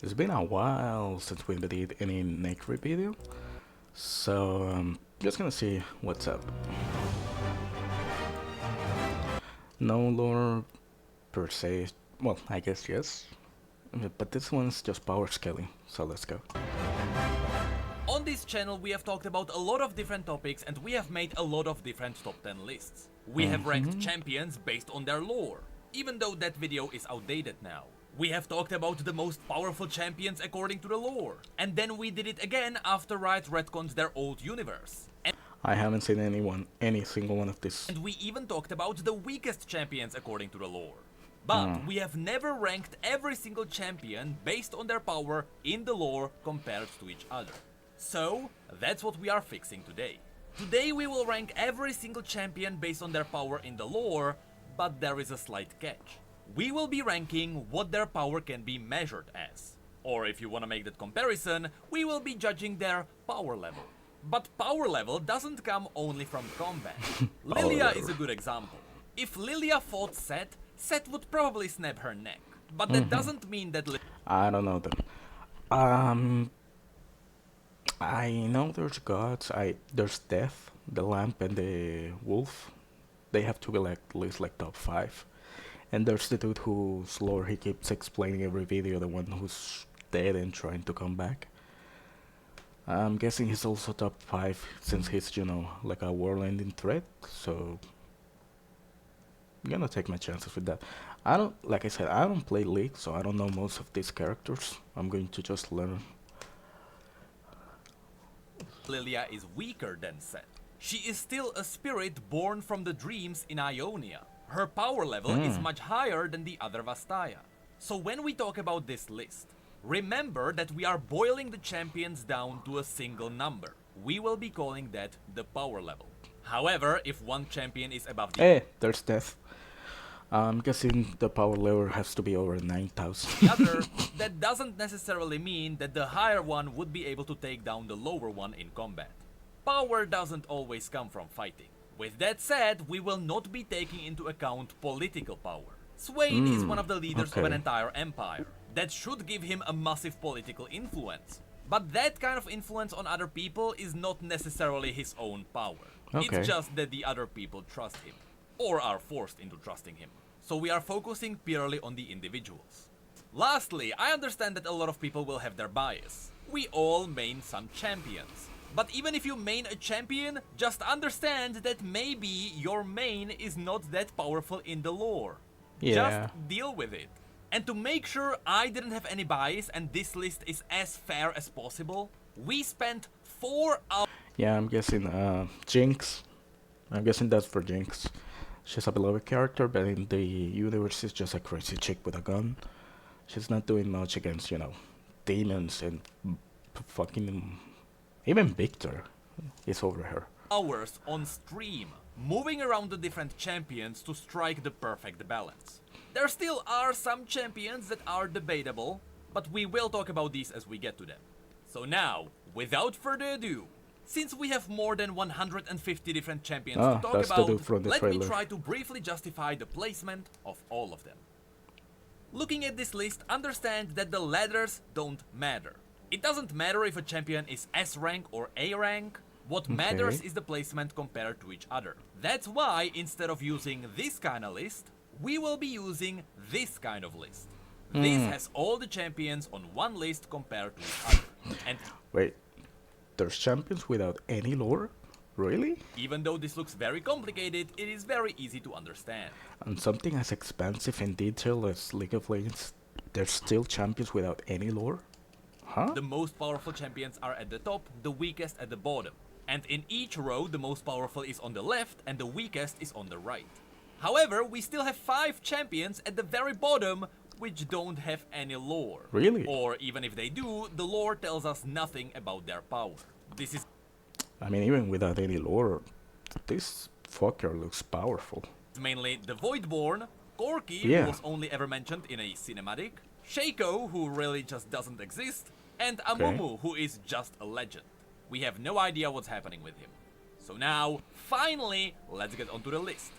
It's been a while since we did any Necrit video, so just gonna see what's up. No lore per se, well, I guess yes, but this one's just power scaling, so let's go. On this channel we have talked about a lot of different topics and we have made a lot of different top 10 lists. We have ranked champions based on their lore, even though that video is outdated now. We have talked about the most powerful champions according to the lore, and then we did it again after Riot retcons their old universe. I haven't seen any single one of this. And we even talked about the weakest champions according to the lore. But we have never ranked every single champion based on their power in the lore compared to each other. So, that's what we are fixing today. Today we will rank every single champion based on their power in the lore, but there is a slight catch. We will be ranking what their power can be measured as. Or if you wanna make that comparison, we will be judging their power level. But power level doesn't come only from combat. Lilia is a good example. If Lilia fought Set, Set would probably snap her neck. But that doesn't mean that I don't know them. I know there's gods. There's Death, the Lamp, and the Wolf. They have to be like at least like top 5. And there's the dude whose lore he keeps explaining every video, the one who's dead and trying to come back. I'm guessing he's also top 5 since he's, you know, like a world-ending threat, so I'm gonna take my chances with that. Like I said, I don't play League, so I don't know most of these characters. I'm going to just learn. Lilia is weaker than Set. She is still a spirit born from the dreams in Ionia. Her power level is much higher than the other Vastaya. So when we talk about this list, remember that we are boiling the champions down to a single number. We will be calling that the power level. However, if one champion is above the There's Death. I'm guessing the power level has to be over 9,000. other, that doesn't necessarily mean that the higher one would be able to take down the lower one in combat. Power doesn't always come from fighting. With that said, we will not be taking into account political power. Swain is one of the leaders of an entire empire. That should give him a massive political influence. But that kind of influence on other people is not necessarily his own power. It's just that the other people trust him, or are forced into trusting him. So we are focusing purely on the individuals. Lastly, I understand that a lot of people will have their bias. We all main some champions. But even if you main a champion, just understand that maybe your main is not that powerful in the lore. Just deal with it. And to make sure I didn't have any bias and this list is as fair as possible, we spent 4 hours. Yeah, I'm guessing Jinx. I'm guessing that's for Jinx. She's a beloved character, but in the universe she's just a crazy chick with a gun. She's not doing much against, you know, demons and fucking... Even Victor is over her. Hours on stream, moving around the different champions to strike the perfect balance. There still are some champions that are debatable, but we will talk about these as we get to them. So now, without further ado, since we have more than 150 different champions to talk about, let me try to briefly justify the placement of all of them. Looking at this list, understand that the ladders don't matter. It doesn't matter if a champion is S rank or A rank. What matters is the placement compared to each other. That's why instead of using this kind of list, we will be using this kind of list. This has all the champions on one list compared to each other. And wait, there's champions without any lore? Really? Even though this looks very complicated, it is very easy to understand. And something as expansive and detailed as League of Legends, there's still champions without any lore? Huh? The most powerful champions are at the top, the weakest at the bottom. And in each row, the most powerful is on the left and the weakest is on the right. However, we still have 5 champions at the very bottom which don't have any lore. Really? Or even if they do, the lore tells us nothing about their power. This is... I mean, even without any lore, this fucker looks powerful. Mainly the Voidborn, Corki, who was only ever mentioned in a cinematic, Shaco, who really just doesn't exist, and Amumu, who is just a legend. We have no idea what's happening with him. So now, finally, let's get onto the list.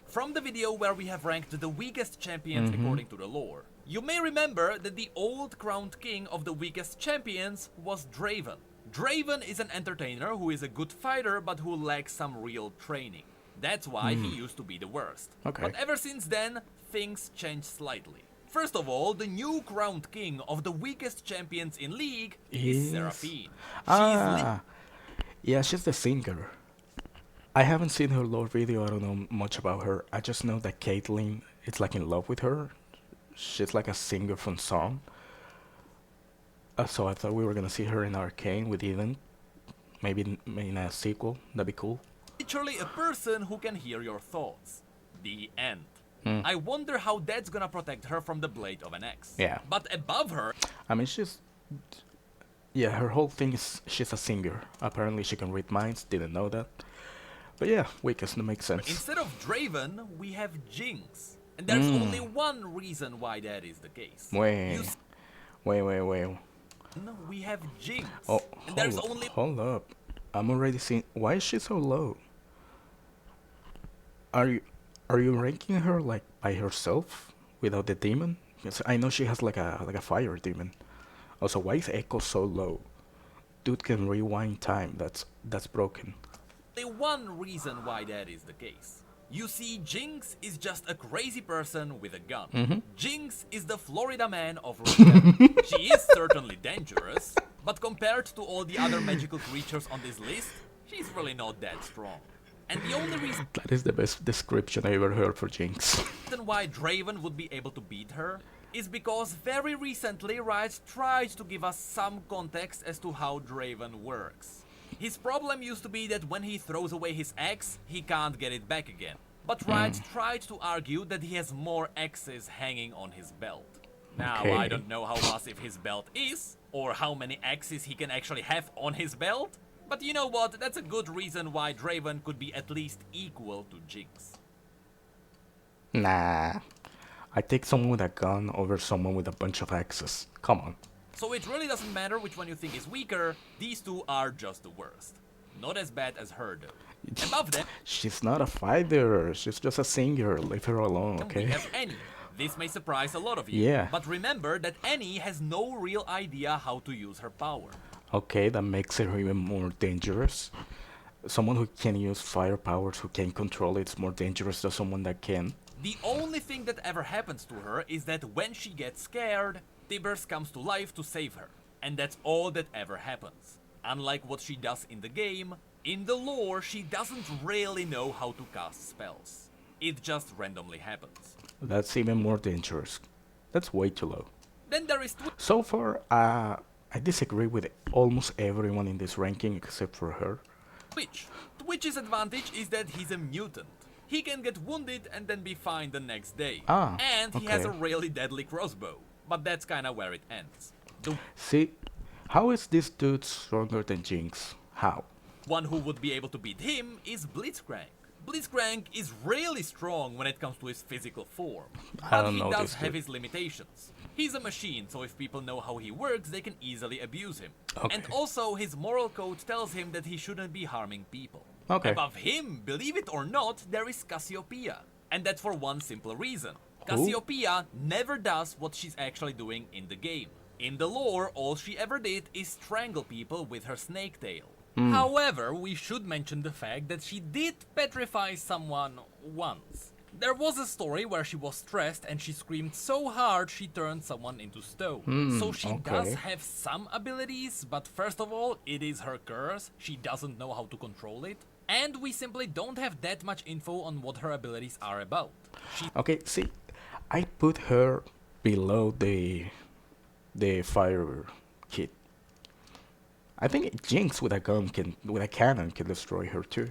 From the video where we have ranked the weakest champions according to the lore, You may remember that the old crowned king of the weakest champions was Draven. Draven is an entertainer who is a good fighter but who lacks some real training. That's why he used to be the worst. Okay. But ever since then, things changed slightly. First of all, the new crowned king of the weakest champions in League is Seraphine. Yeah, she's the singer. I haven't seen her lore video, I don't know much about her. I just know that Caitlyn is like in love with her. She's like a singer from song. So I thought we were gonna see her in Arcane with Eden. Maybe in a sequel, that'd be cool. Literally a person who can hear your thoughts. The end. I wonder how that's gonna protect her from the blade of an axe. Yeah. But above her, I mean, yeah, her whole thing is she's a singer. Apparently she can read minds, didn't know that. But yeah, weakest, that makes sense. instead of Draven, we have Jinx. And there's only one reason why that is the case. Wait. Wait. We have Jinx. Oh, and there's only hold up. I'm already seeing. Why is she so low? Are you ranking her like by herself without the demon? Because I know she has like a fire demon. Also, why is Echo so low? Dude can rewind time. That's broken. one reason why that is the case. You see, Jinx is just a crazy person with a gun. Jinx is the Florida man of Runeterra. She is certainly dangerous, but compared to all the other magical creatures on this list, she's really not that strong. And the only reason That is the best description I ever heard for Jinx. why Draven would be able to beat her is because very recently Riot tried to give us some context as to how Draven works. His problem used to be that when he throws away his axe, he can't get it back again. But Riot tried to argue that he has more axes hanging on his belt. Now, Okay. I don't know how massive his belt is, or how many axes he can actually have on his belt, but you know what, that's a good reason why Draven could be at least equal to Jinx. Nah. I take someone with a gun over someone with a bunch of axes. Come on. So it really doesn't matter which one you think is weaker, these two are just the worst. Not as bad as her though. Above them, She's not a fighter. She's just a singer. Leave her alone, we okay? have Annie. This may surprise a lot of you, Yeah. but remember that Annie has no real idea how to use her power. Okay, that makes her even more dangerous. Someone who can use fire powers, who can control it, is more dangerous than someone that can. The only thing that ever happens to her is that when she gets scared, Tibers comes to life to save her. And that's all that ever happens. Unlike what she does in the game, in the lore she doesn't really know how to cast spells. It just randomly happens. That's even more dangerous. That's way too low. Then there is So far, I disagree with almost everyone in this ranking except for her. Twitch. Twitch's advantage is that he's a mutant. He can get wounded and then be fine the next day. And he has a okay. really deadly crossbow. But that's kinda where it ends. The See, how is this dude stronger than Jinx? How? one who would be able to beat him is Blitzcrank. Blitzcrank is really strong when it comes to his physical form, I but don't he know does this have dude. his limitations. He's a machine, so if people know how he works, they can easily abuse him. Okay. And also, his moral code tells him that he shouldn't be harming people. Okay. Above him, believe it or not, there is Cassiopeia. And that's for one simple reason. Who? Cassiopeia never does what she's actually doing in the game. In the lore, all she ever did is strangle people with her snake tail. However, we should mention the fact that she did petrify someone once. There was a story where she was stressed and she screamed so hard she turned someone into stone. So she does okay. have some abilities, but first of all, it is her curse. She doesn't know how to control it. And we simply don't have that much info on what her abilities are about. She Okay, see, I put her below the fire kid. I think Jinx with a cannon can destroy her too.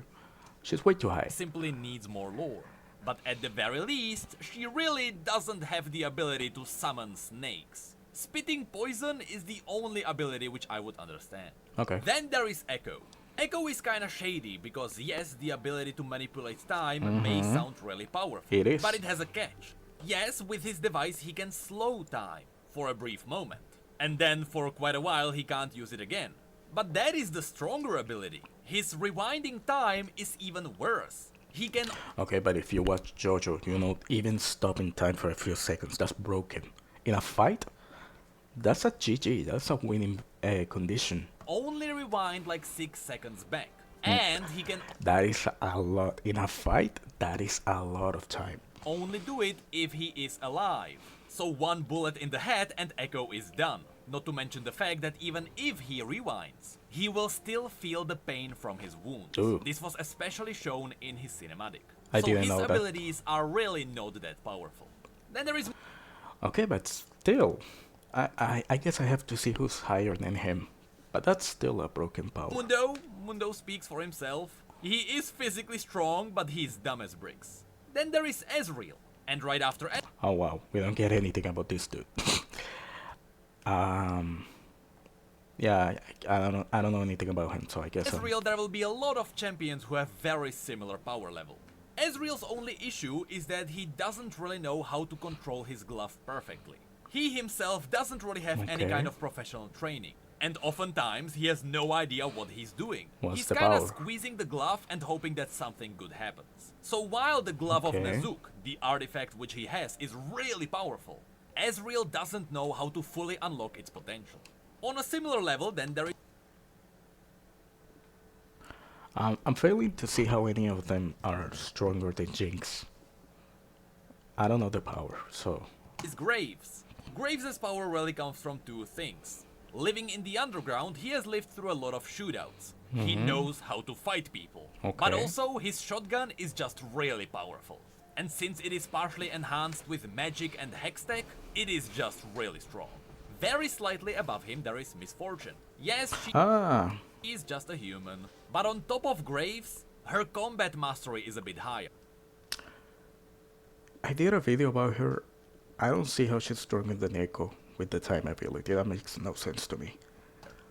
She's way too high. simply needs more lore. But at the very least, she really doesn't have the ability to summon snakes. Spitting poison is the only ability which I would understand. Okay. Then there is Echo. Echo is kinda shady because yes, the ability to manipulate time may sound really powerful. It is. But it has a catch. Yes, with his device he can slow time for a brief moment. And then for quite a while he can't use it again. But that is the stronger ability. His rewinding time is even worse. He can Okay, but if you watch JoJo, you know, even stopping time for a few seconds, that's broken. in a fight, that's a GG. That's a winning condition. Only rewind like 6 seconds back. Mm. And he can That is a lot in a fight. That is a lot of time. only do it if he is alive. So one bullet in the head and Echo is done. Not to mention the fact that even if he rewinds, he will still feel the pain from his wounds. Ooh. This was especially shown in his cinematic. I so didn't his know that. abilities are really not that powerful. Then there is Okay, but still, I guess I have to see who's higher than him. But that's still a broken power. Mundo. Mundo speaks for himself. He is physically strong, but he's dumb as bricks. Then there is Ezreal. And right after Oh wow, we don't get anything about this dude. Yeah, I don't know anything about him, so I guess. Ezreal, there will be a lot of champions who have very similar power level. Ezreal's only issue is that he doesn't really know how to control his glove perfectly. He himself doesn't really have any Okay. kind of professional training, and oftentimes he has no idea what he's doing. What's He's the kinda power? squeezing the glove and hoping that something good happens. So while the glove of Okay. Nezuk, the artifact which he has, is really powerful, Ezreal doesn't know how to fully unlock its potential. On a similar level, then there is I'm failing to see how any of them are stronger than Jinx. I don't know the power, so Graves. Graves' power really comes from two things. Living in the underground, he has lived through a lot of shootouts. He knows how to fight people. But Okay. also, his shotgun is just really powerful. And since it is partially enhanced with magic and hextech, it is just really strong. Very slightly above him there is Misfortune. Yes, she is just a human. But on top of Graves, her combat mastery is a bit higher. I did a video about her. I don't see how she's stronger than Echo with the time ability. That makes no sense to me.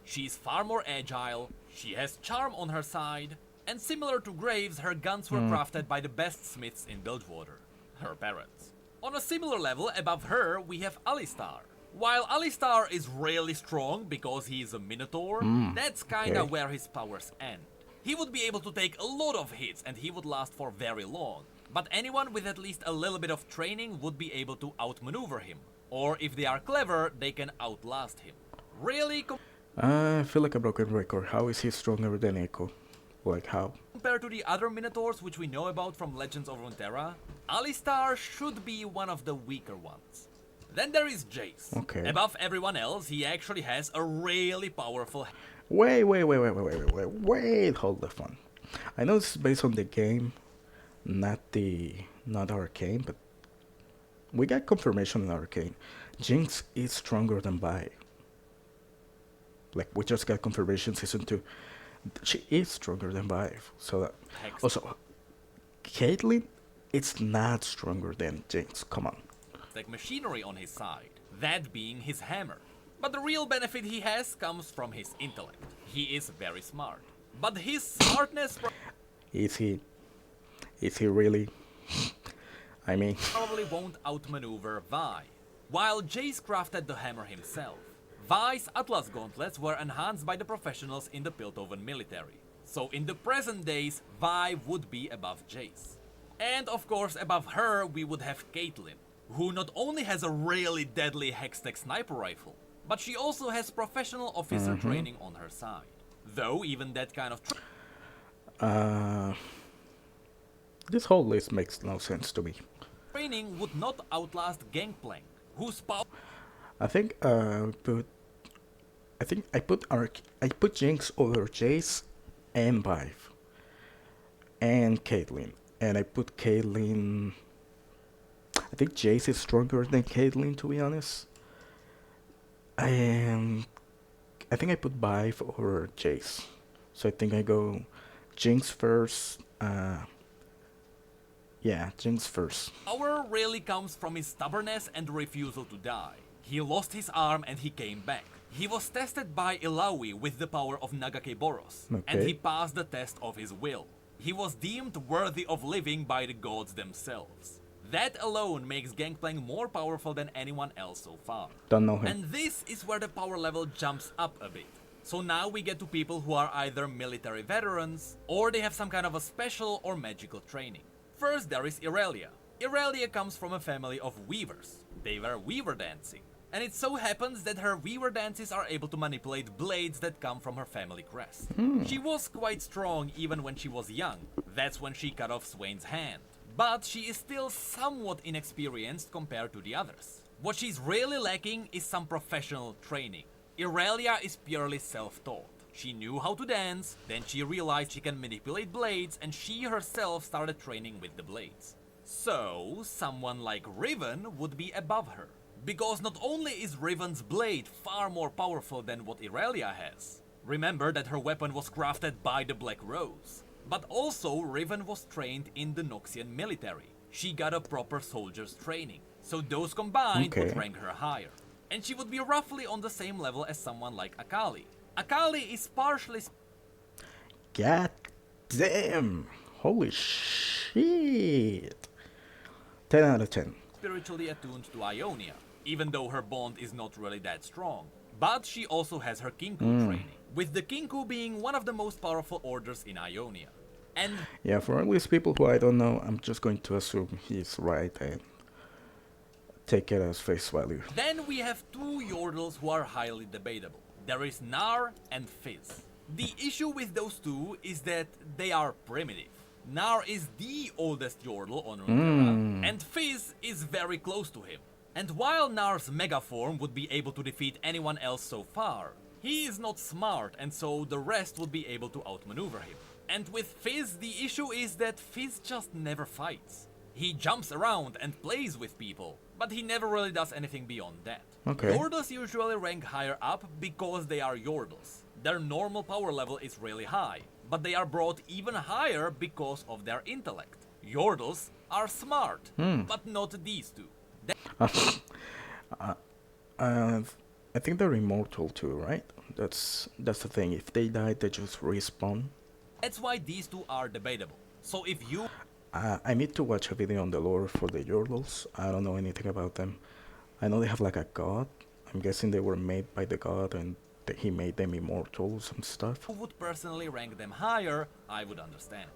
She's far more agile, she has charm on her side, and similar to Graves, her guns were crafted by the best smiths in Bilgewater, her parents. On a similar level above her, we have Alistar. While Alistar is really strong because he is a Minotaur, that's kinda okay. where his powers end. He would be able to take a lot of hits and he would last for very long, but anyone with at least a little bit of training would be able to outmaneuver him. Or if they are clever, they can outlast him. Really, I feel like a broken record. How is he stronger than Echo? Like how? compared to the other Minotaurs which we know about from Legends of Runeterra, Alistar should be one of the weaker ones. Then there is Jace. Okay. Above everyone else, he actually has a really powerful Wait, hold the phone. I know this is based on the game, not arcane, but we got confirmation in arcane. Jinx is stronger than Vi. Like we just got confirmation season 2. She is stronger than Vi. So that hex. also Caitlyn it's not stronger than Jinx. Come on. Like machinery on his side, that being his hammer. But the real benefit he has comes from his intellect. He is very smart. But his smartness Is he really? I mean, probably won't outmaneuver Vi. While Jace crafted the hammer himself, Vi's Atlas gauntlets were enhanced by the professionals in the Piltover military. So in the present days, Vi would be above Jace. And of course above her we would have Caitlyn, who not only has a really deadly Hextech sniper rifle, but she also has professional officer training on her side. Though even that kind of this whole list makes no sense to me. training would not outlast Gangplank, whose power I think I put Jinx over Jace and Vive and Caitlyn, and I put Caitlyn. I think Jace is stronger than Caitlyn, to be honest. And I think I put Vive over Jace, so I think I go Jinx first. Yeah, Jinx first. power really comes from his stubbornness and refusal to die. He lost his arm and he came back. He was tested by Ilawi with the power of Nagake Boros, and Okay. he passed the test of his will. He was deemed worthy of living by the gods themselves. That alone makes Gangplank more powerful than anyone else so far. Don't know him. And this is where the power level jumps up a bit. So now we get to people who are either military veterans, or they have some kind of a special or magical training. First there is Irelia. Irelia comes from a family of weavers. They were weaver dancing. And it so happens that her weaver dances are able to manipulate blades that come from her family crest. She was quite strong even when she was young. That's when she cut off Swain's hand. But she is still somewhat inexperienced compared to the others. What she's really lacking is some professional training. Irelia is purely self-taught. She knew how to dance, then she realized she can manipulate blades, and she herself started training with the blades. So, someone like Riven would be above her. Because not only is Riven's blade far more powerful than what Irelia has. Remember that her weapon was crafted by the Black Rose. But also Riven was trained in the Noxian military. She got a proper soldier's training. So those combined would rank her higher. And she would be roughly on the same level as someone like Akali. Akali is partially... God damn! Holy shit! 10 out of 10. Spiritually attuned to Ionia, even though her bond is not really that strong. But she also has her Kinku training, with the Kinku being one of the most powerful orders in Ionia. And yeah, for all these people who I don't know, I'm just going to assume he's right and take it as face value. Then we have two Yordles who are highly debatable. There is Nar and Fizz. The issue with those two is that they are primitive. Nar is the oldest Yordle on Runeterra, and Fizz is very close to him. And while Nar's Mega form would be able to defeat anyone else so far, he is not smart, and so the rest would be able to outmaneuver him. And with Fizz, the issue is that Fizz just never fights. He jumps around and plays with people, but he never really does anything beyond that. Okay. Yordles usually rank higher up because they are Yordles. Their normal power level is really high, but they are brought even higher because of their intellect. Yordles are smart, but not these two. I think they're immortal too, right? That's the thing. If they die, they just respawn. That's why these two are debatable. So if you... I need to watch a video on the lore for the Yordles. I don't know anything about them. I know they have like a god. I'm guessing they were made by the god and he made them immortals and stuff. Who would personally rank them higher, I would understand.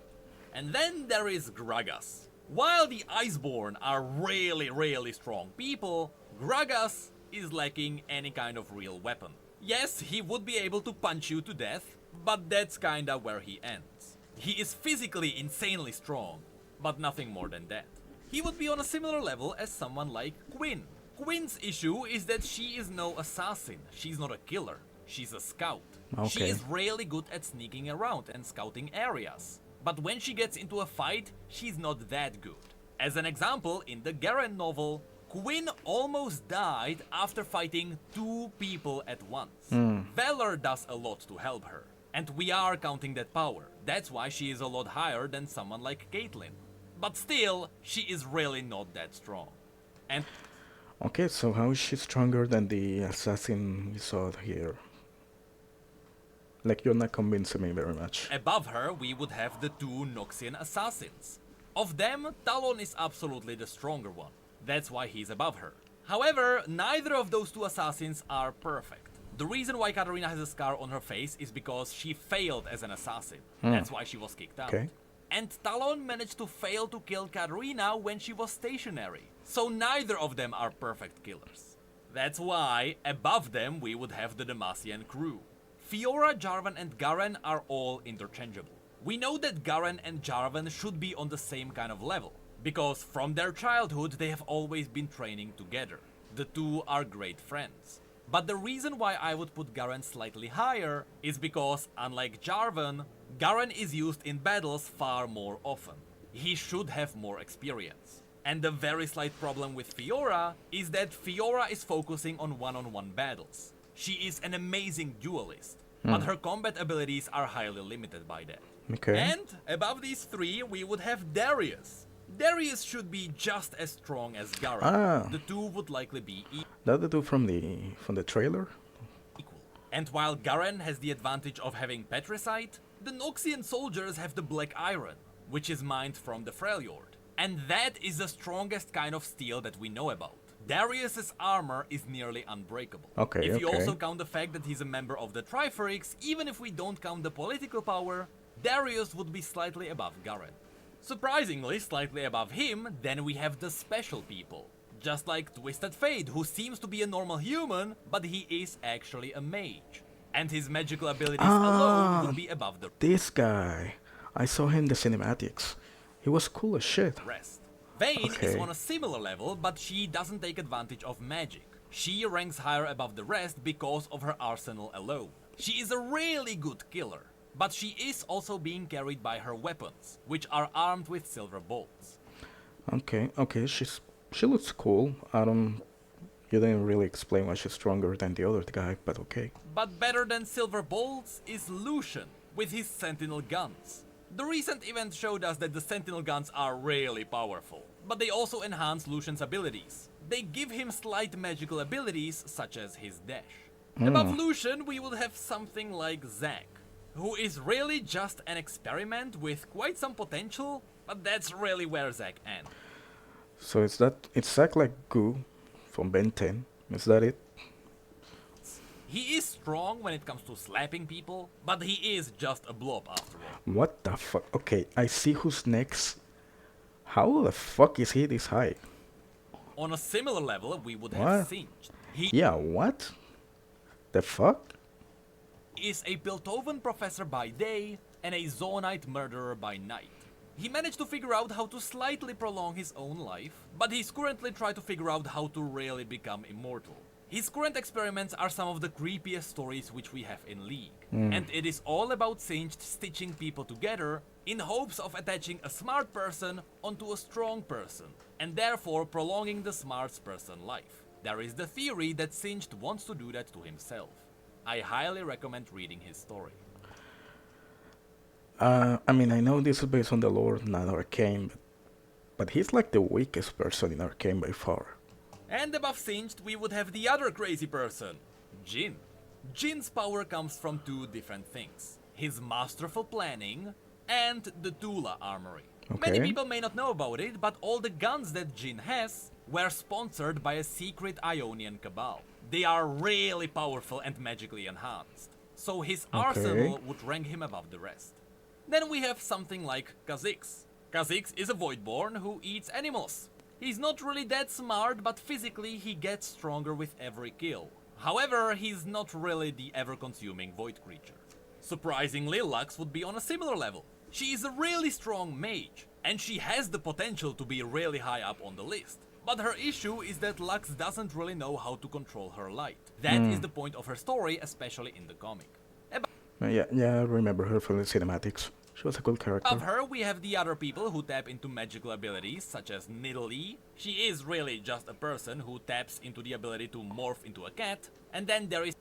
And then there is Gragas. While the Iceborn are really strong people, Gragas is lacking any kind of real weapon. Yes, he would be able to punch you to death, but that's kinda where he ends. He is physically insanely strong, but nothing more than that. He would be on a similar level as someone like Quinn. Quinn's issue is that she is no assassin, she's not a killer, she's a scout. Okay. She is really good at sneaking around and scouting areas. But when she gets into a fight, she's not that good. As an example, in the Garen novel, Quinn almost died after fighting two people at once. Valor does a lot to help her, and we are counting that power. That's why she is a lot higher than someone like Caitlyn. But still, she is really not that strong. And Okay, so how is she stronger than the assassin we saw here? Like, you're not convincing me very much. above her, we would have the two Noxian assassins. Of them, Talon is absolutely the stronger one. That's why he's above her. However, neither of those two assassins are perfect. The reason why Katarina has a scar on her face is because she failed as an assassin. That's why she was kicked out. Okay. And Talon managed to fail to kill Katarina when she was stationary. So neither of them are perfect killers. That's why, above them, we would have the Demacian crew. Fiora, Jarvan, and Garen are all interchangeable. We know that Garen and Jarvan should be on the same kind of level, because from their childhood they have always been training together. The two are great friends. But the reason why I would put Garen slightly higher is because, unlike Jarvan, Garen is used in battles far more often. He should have more experience. And the very slight problem with Fiora is that Fiora is focusing on one-on-one battles. She is an amazing duelist, but her combat abilities are highly limited by that. Okay. And above these three, we would have Darius. Darius should be just as strong as Garen. Ah. The two would likely be That the dude from the trailer? equal. And while Garen has the advantage of having Petricite, the Noxian soldiers have the Black Iron, which is mined from the Freljord. And that is the strongest kind of steel that we know about. Darius's armor is nearly unbreakable. Okay, If you okay. also count the fact that he's a member of the Triferix, even if we don't count the political power, Darius would be slightly above Garen. Surprisingly, slightly above him, then we have the special people. Just like Twisted Fate, who seems to be a normal human, but he is actually a mage. And his magical abilities alone Ah, would be above the this guy. I saw him in the cinematics. He was cool as shit. rest. Vayne is Okay. on a similar level, but she doesn't take advantage of magic. She ranks higher above the rest because of her arsenal alone. She is a really good killer, but she is also being carried by her weapons, which are armed with silver bolts. Okay, she looks cool. I don't You didn't really explain why she's stronger than the other guy, but okay. But better than silver bolts is Lucian with his sentinel guns. The recent event showed us that the sentinel guns are really powerful, but they also enhance Lucian's abilities. They give him slight magical abilities such as his dash. Above Lucian we would have something like Zack, who is really just an experiment with quite some potential, but that's really where Zack ends. So it's Zack like Goo from Ben 10. Is that it? He is strong when it comes to slapping people, but he is just a blob after all. What the fuck? Okay, I see who's next. How the fuck is he this high? On a similar level, we would have What? Singed. He Yeah, what? The fuck? is a Piltovan professor by day and a Zonite murderer by night. He managed to figure out how to slightly prolong his own life, but he's currently trying to figure out how to really become immortal. His current experiments are some of the creepiest stories which we have in League, and it is all about Singed stitching people together in hopes of attaching a smart person onto a strong person, and therefore prolonging the smart person's life. There is the theory that Singed wants to do that to himself. I highly recommend reading his story. I mean, I know this is based on the lore, not arcane, but he's like the weakest person in arcane by far. And above Singed, we would have the other crazy person, Jin. Jin's power comes from two different things: his masterful planning and the Tula armory. Many Okay. people may not know about it, but all the guns that Jin has were sponsored by a secret Ionian cabal. They are really powerful and magically enhanced, so his arsenal would rank him above the rest. Then we have something like Kha'Zix. Kha'Zix is a Voidborn who eats animals. He's not really that smart, but physically he gets stronger with every kill. However, he's not really the ever-consuming void creature. Surprisingly, Lux would be on a similar level. She is a really strong mage, and she has the potential to be really high up on the list. But her issue is that Lux doesn't really know how to control her light. That is the point of her story, especially in the comic. Yeah, I remember her from the cinematics. She was a cool character. Above her, we have the other people who tap into magical abilities, such as Nidalee. She is really just a person who taps into the ability to morph into a cat. And then there is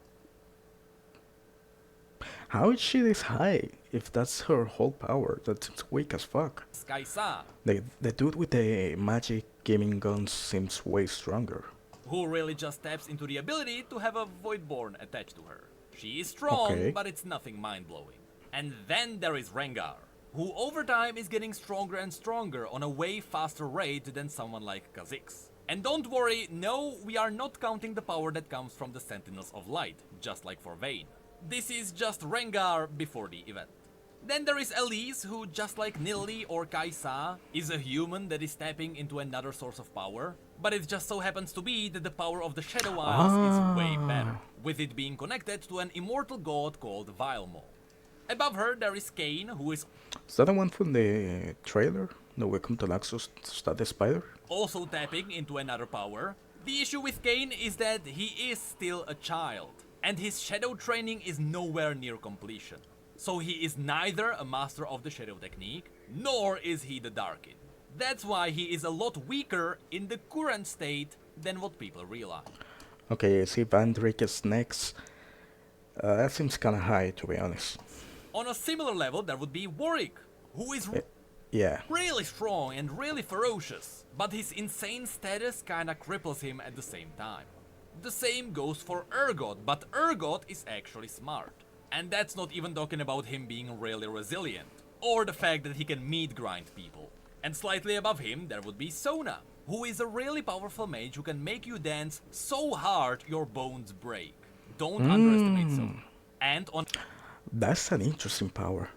How is she this high? If that's her whole power, that's weak as fuck. Kaisa, The dude with the magic gaming guns seems way stronger. who really just taps into the ability to have a Voidborn attached to her. She is strong, Okay. but it's nothing mind-blowing. And then there is Rengar, who over time is getting stronger and stronger on a way faster rate than someone like Kha'Zix. And don't worry, no, we are not counting the power that comes from the Sentinels of Light, just like for Vayne. This is just Rengar before the event. Then there is Elise, who, just like Nidalee or Kaisa, is a human that is tapping into another source of power, but it just so happens to be that the power of the Shadow Isles is way better, with it being connected to an immortal god called Vilemo. Above her, there is Kain, who is Is that the one from the trailer? No Welcome to Naxos, start the spider? also tapping into another power. The issue with Kain is that he is still a child, and his shadow training is nowhere near completion. So he is neither a master of the shadow technique, nor is he the Darkin. That's why he is a lot weaker in the current state than what people realize. Okay, I see Van Drake is next. That seems kinda high, to be honest. On a similar level, there would be Warwick, who is Yeah. really strong and really ferocious, but his insane status kinda cripples him at the same time. The same goes for Urgot, but Urgot is actually smart. And that's not even talking about him being really resilient, or the fact that he can meat grind people. And slightly above him, there would be Sona, who is a really powerful mage who can make you dance so hard your bones break. Don't underestimate Sona. And on That's an interesting power.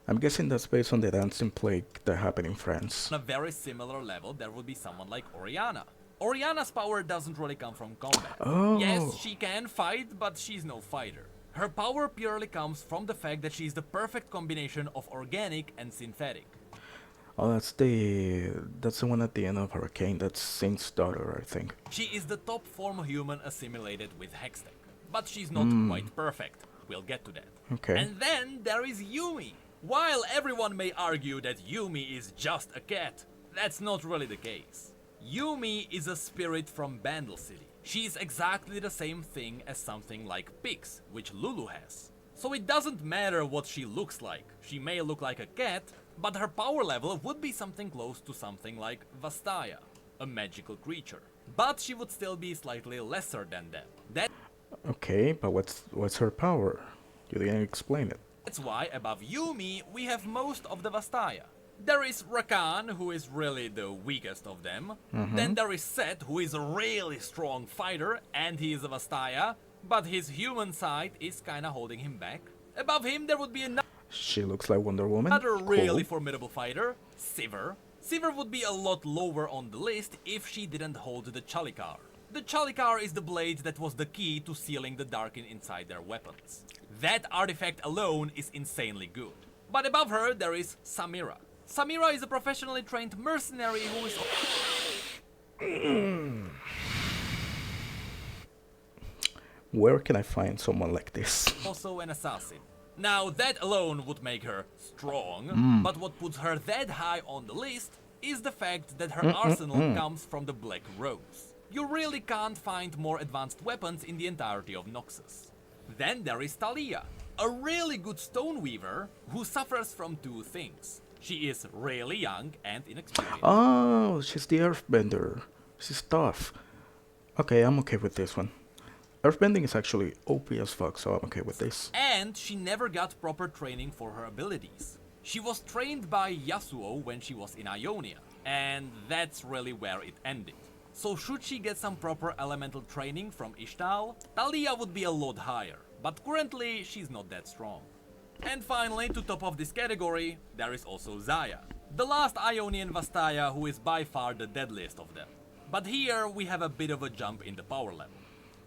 I'm guessing that's based on the dancing plague that happened in France. a very similar level, there would be someone like Oriana. Oriana's power doesn't really come from combat. Oh. Yes, she can fight, but she's no fighter. Her power purely comes from the fact that she's the perfect combination of organic and synthetic. Oh, that's the one at the end of Arcane. That's Saint's daughter, I think. She is the top form human assimilated with Hextech, but she's not quite perfect. We'll get to that. Okay. And then there is Yumi. While everyone may argue that Yumi is just a cat, that's not really the case. Yumi is a spirit from Bandle City. She's exactly the same thing as something like Pix, which Lulu has. So it doesn't matter what she looks like. She may look like a cat, but her power level would be something close to something like Vastaya, a magical creature. But she would still be slightly lesser than them. Okay, but what's her power? You didn't explain it. That's why above Yumi we have most of the Vastaya. There is Rakan, who is really the weakest of them. Then there is Set, who is a really strong fighter, and he is a Vastaya, but his human side is kinda holding him back. Above him there would be She looks like Wonder Woman. another really Cool. formidable fighter, Sivir. Sivir would be a lot lower on the list if she didn't hold the Chalikar. The Chalikar is the blade that was the key to sealing the Darkin inside their weapons. That artifact alone is insanely good. But above her there is Samira. Samira is a professionally trained mercenary who is Where can I find someone like this? also an assassin. Now that alone would make her strong, but what puts her that high on the list is the fact that her arsenal comes from the Black Rose. You really can't find more advanced weapons in the entirety of Noxus. Then there is Talia, a really good stoneweaver who suffers from two things. She is really young and inexperienced. Oh, she's the Earthbender. She's tough. Okay, I'm okay with this one. Earthbending is actually OP as fuck, so I'm okay with this. And she never got proper training for her abilities. She was trained by Yasuo when she was in Ionia, and that's really where it ended. So should she get some proper elemental training from Ishtal, Talia would be a lot higher, but currently she's not that strong. And finally, to top of this category, there is also Zaya, the last Ionian Vastaya who is by far the deadliest of them. But here we have a bit of a jump in the power level.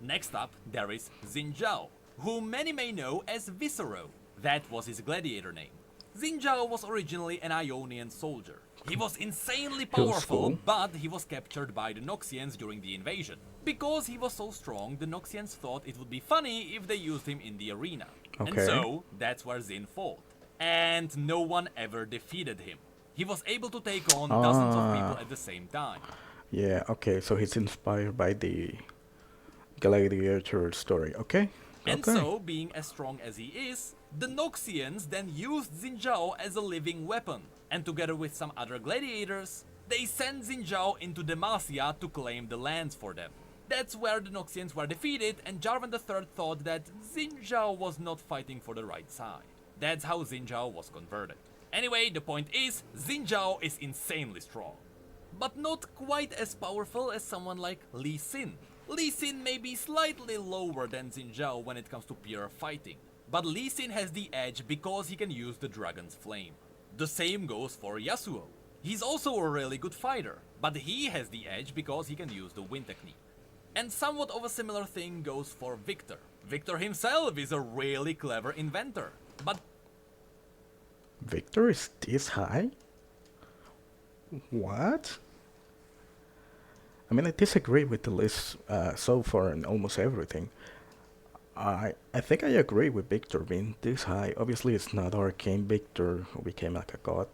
Next up, there is Xin Zhao, whom many may know as Viscero. That was his gladiator name. Xin Zhao was originally an Ionian soldier. He was insanely powerful, cool. but he was captured by the Noxians during the invasion. Because he was so strong, the Noxians thought it would be funny if they used him in the arena. And Okay. so, that's where Xin fought. And no one ever defeated him. He was able to take on dozens of people at the same time. Yeah, okay, so he's inspired by the gladiator story, okay? And Okay. so, being as strong as he is, the Noxians then used Xin Zhao as a living weapon. And together with some other gladiators, they sent Xin Zhao into Demacia to claim the lands for them. That's where the Noxians were defeated, and Jarvan III thought that Xin Zhao was not fighting for the right side. That's how Xin Zhao was converted. Anyway, the point is, Xin Zhao is insanely strong. But not quite as powerful as someone like Lee Sin. Lee Sin may be slightly lower than Xin Zhao when it comes to pure fighting, but Lee Sin has the edge because he can use the Dragon's Flame. The same goes for Yasuo. He's also a really good fighter, but he has the edge because he can use the Wind Technique. And somewhat of a similar thing goes for Victor. Victor himself is a really clever inventor, but Victor is this high? What? I mean, I disagree with the list so far and almost everything. I think I agree with Victor being this high. Obviously, it's not Arcane Victor who became like a god.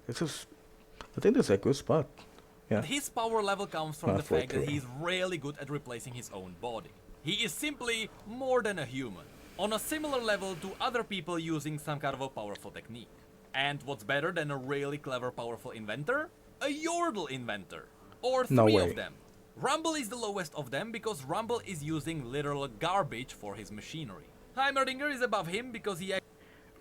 This is, I think this is a good spot. Yeah. his power level comes from the Halfway fact that through. he's really good at replacing his own body. He is simply more than a human, on a similar level to other people using some kind of a powerful technique. And what's better than a really clever powerful inventor? A Yordle inventor. Or No three way. of them. Rumble is the lowest of them because Rumble is using literal garbage for his machinery. Heimerdinger is above him because he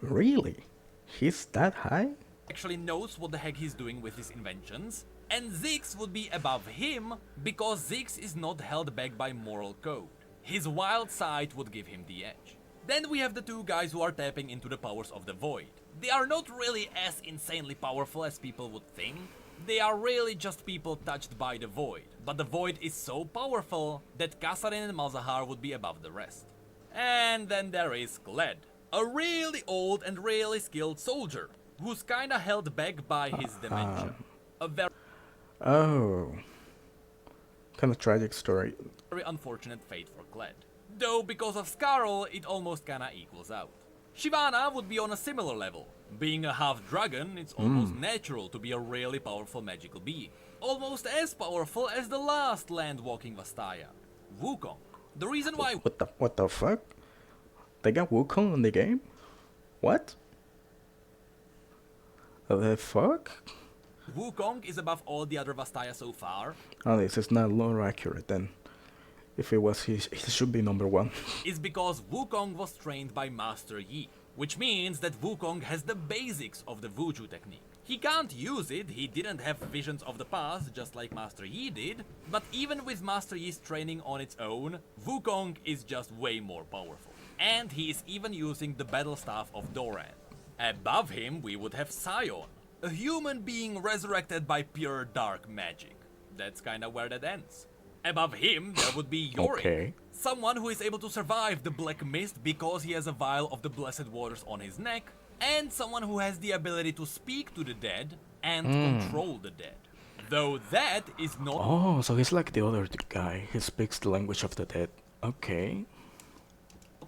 Really? He's that high? actually knows what the heck he's doing with his inventions. And Ziggs would be above him because Ziggs is not held back by moral code. His wild side would give him the edge. Then we have the two guys who are tapping into the powers of the void. They are not really as insanely powerful as people would think, They are really just people touched by the void, but the void is so powerful that Kassarin and Malzahar would be above the rest. And then there is Kled, a really old and really skilled soldier, who's kinda held back by his dementia. A very Oh, kind of tragic story. unfortunate fate for Kled. Though because of Skarl, it almost kinda equals out. Shyvana would be on a similar level. Being a half-dragon, it's almost natural to be a really powerful magical being. Almost as powerful as the last land-walking Vastaya, Wukong. The reason why What the fuck? They got Wukong in the game? What? The fuck? Wukong is above all the other Vastaya so far Oh, this is not lore accurate then. If it was, he should be number one. is because Wukong was trained by Master Yi, which means that Wukong has the basics of the Wuju technique. He can't use it, he didn't have visions of the past just like Master Yi did, but even with Master Yi's training on its own, Wukong is just way more powerful. And he is even using the battle staff of Doran. Above him we would have Sion, a human being resurrected by pure dark magic. That's kinda where that ends. Above him there would be Yorick, Okay. someone who is able to survive the Black Mist because he has a vial of the Blessed Waters on his neck, and someone who has the ability to speak to the dead and control the dead. Though that is not Oh, so he's like the other guy. He speaks the language of the dead. Okay.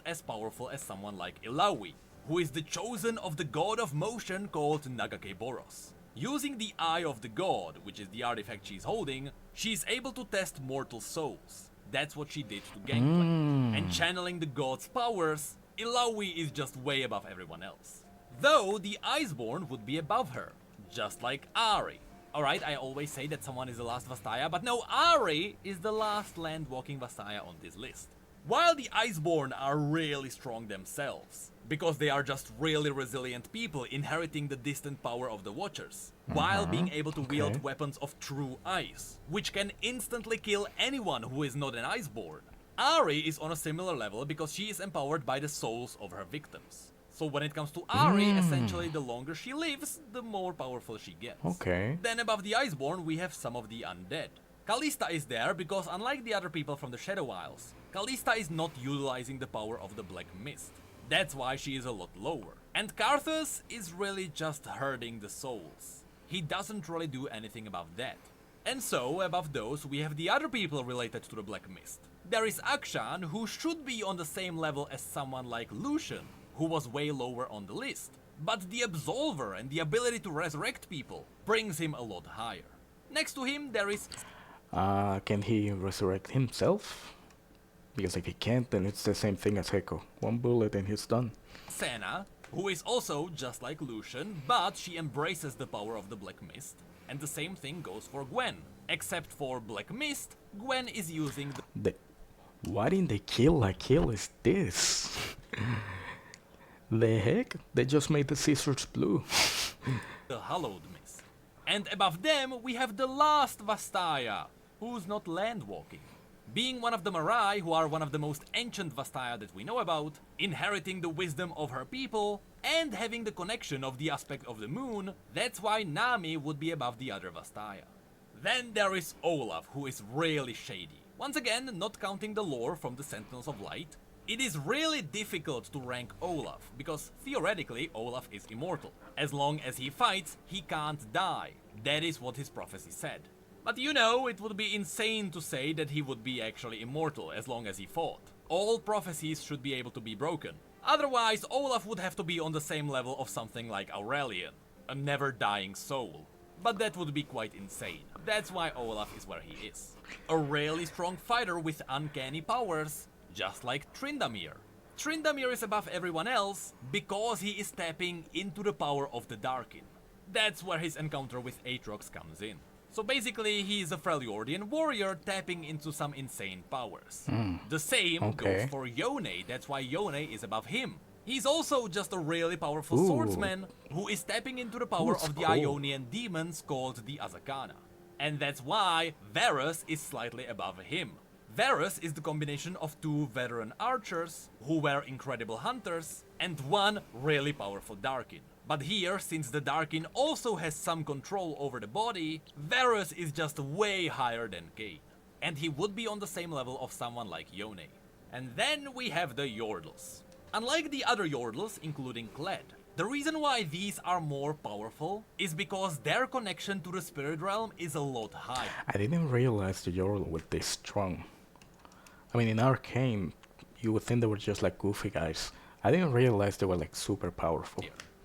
as powerful as someone like Ilawi, who is the chosen of the god of motion called Nagake Boros. Using the Eye of the God, which is the artifact she's holding, she's able to test mortal souls. That's what she did to Gangplank. And channeling the god's powers, Ilawi is just way above everyone else. Though the Iceborn would be above her, just like Ari. Alright, I always say that someone is the last Vastaya, but no, Ari is the last land-walking Vastaya on this list. While the Iceborn are really strong themselves, because they are just really resilient people inheriting the distant power of the Watchers, while being able to wield okay. weapons of true ice, which can instantly kill anyone who is not an Iceborn. Ari is on a similar level because she is empowered by the souls of her victims. So when it comes to Ari, essentially the longer she lives, the more powerful she gets. Okay. Then above the Iceborn, we have some of the undead. Kalista is there because unlike the other people from the Shadow Isles, Kalista is not utilizing the power of the Black Mist. That's why she is a lot lower. And Karthus is really just herding the souls. He doesn't really do anything about that. And so, above those, we have the other people related to the Black Mist. There is Akshan, who should be on the same level as someone like Lucian, who was way lower on the list. But the Absolver and the ability to resurrect people brings him a lot higher. Next to him, there is Can he resurrect himself? Because if he can't, then it's the same thing as Heko. One bullet and he's done. Senna, who is also just like Lucian, but she embraces the power of the Black Mist. And the same thing goes for Gwen. Except for Black Mist, Gwen is using What in the kill is this? The heck? They just made the scissors blue. the Hallowed Mist. And above them, we have the last Vastaya, who's not land-walking. Being one of the Marai, who are one of the most ancient Vastaya that we know about, inheriting the wisdom of her people, and having the connection of the aspect of the moon, that's why Nami would be above the other Vastaya. Then there is Olaf, who is really shady. Once again, not counting the lore from the Sentinels of Light, it is really difficult to rank Olaf, because theoretically Olaf is immortal. As long as he fights, he can't die. That is what his prophecy said. But you know, it would be insane to say that he would be actually immortal as long as he fought. All prophecies should be able to be broken. Otherwise, Olaf would have to be on the same level of something like Aurelian, a never-dying soul. But that would be quite insane. That's why Olaf is where he is. A really strong fighter with uncanny powers, just like Tryndamere. Tryndamere is above everyone else because he is tapping into the power of the Darkin. That's where his encounter with Aatrox comes in. So basically, he is a Freljordian warrior tapping into some insane powers. The same goes for Yone, that's why Yone is above him. He's also just a really powerful swordsman who is tapping into the power of the Ionian demons called the Azakana. And that's why Varus is slightly above him. Varus is the combination of two veteran archers who were incredible hunters and one really powerful Darkin. But here, since the Darkin also has some control over the body, Varus is just way higher than Kane. And he would be on the same level of someone like Yone. And then we have the Yordles. Unlike the other Yordles, including Kled, the reason why these are more powerful is because their connection to the spirit realm is a lot higher. I didn't realize the Yordle was this strong. I mean, in Arcane, you would think they were just like goofy guys. I didn't realize they were like super powerful.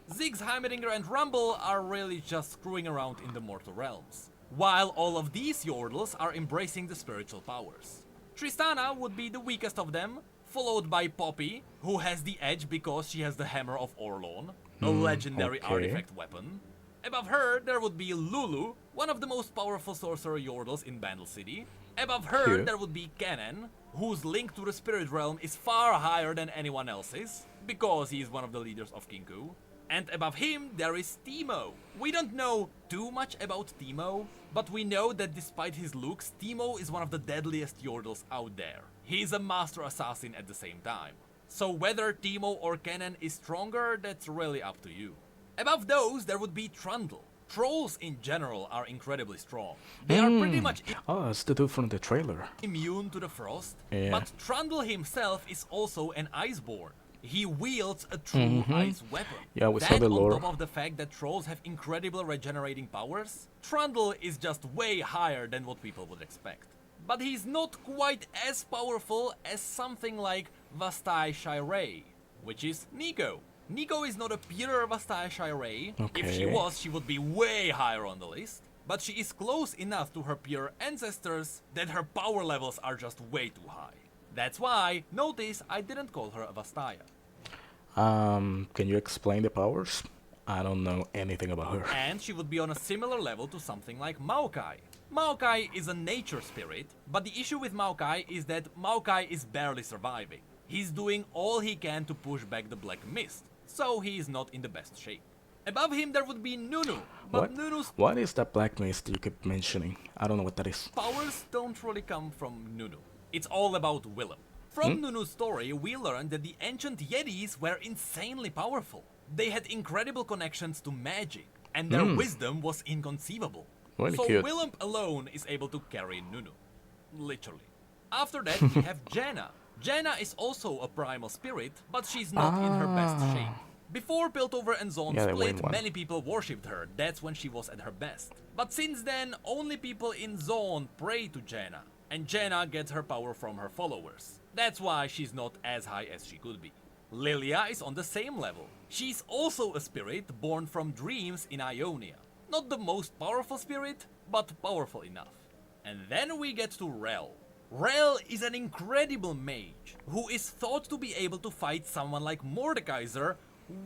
Ziggs, Heimerdinger and Rumble are really just screwing around in the mortal realms, while all of these Yordles are embracing the spiritual powers. Tristana would be the weakest of them, followed by Poppy, who has the edge because she has the Hammer of Orlon, a legendary artifact weapon. Above her, there would be Lulu, one of the most powerful sorcerer Yordles in Bandle City. Above her, there would be Kennen, whose link to the spirit realm is far higher than anyone else's, because he is one of the leaders of Kinku. And above him, there is Teemo. We don't know too much about Teemo, but we know that despite his looks, Teemo is one of the deadliest Yordles out there. He is a master assassin at the same time. So whether Teemo or Kennen is stronger, that's really up to you. Above those, there would be Trundle. Trolls in general are incredibly strong. They are pretty much Oh, it's the dude from the trailer. immune to the frost, Yeah. but Trundle himself is also an Iceborn. He wields a true ice weapon. Yeah, we saw Then the on lore. top of the fact that trolls have incredible regenerating powers, Trundle is just way higher than what people would expect. But he's not quite as powerful as something like Vastai Shirei, which is Nico. Nico is not a pure Vastai Shirei. If she Okay. was, she would be way higher on the list. But she is close enough to her pure ancestors that her power levels are just way too high. That's why, notice, I didn't call her a Vastaya. Can you explain the powers? I don't know anything about her. And she would be on a similar level to something like Maokai. Maokai is a nature spirit, but the issue with Maokai is that Maokai is barely surviving. He's doing all he can to push back the Black Mist, so he is not in the best shape. Above him there would be Nunu, but Nunu's What is that black mist you keep mentioning? I don't know what that is. powers don't really come from Nunu. It's all about Willem. From Nunu's story, we learned that the ancient Yetis were insanely powerful. They had incredible connections to magic, and their wisdom was inconceivable. Really So cute. Willem alone is able to carry Nunu. Literally. After that, we have Janna. Janna is also a primal spirit, but she's not in her best shape. Before Piltover and Zone Yeah, they split, win one. many people worshipped her. That's when she was at her best. But since then, only people in Zone pray to Janna, and Janna gets her power from her followers. That's why she's not as high as she could be. Lilia is on the same level. She's also a spirit born from dreams in Ionia. Not the most powerful spirit, but powerful enough. And then we get to Rel. Rel is an incredible mage, who is thought to be able to fight someone like Mordekaiser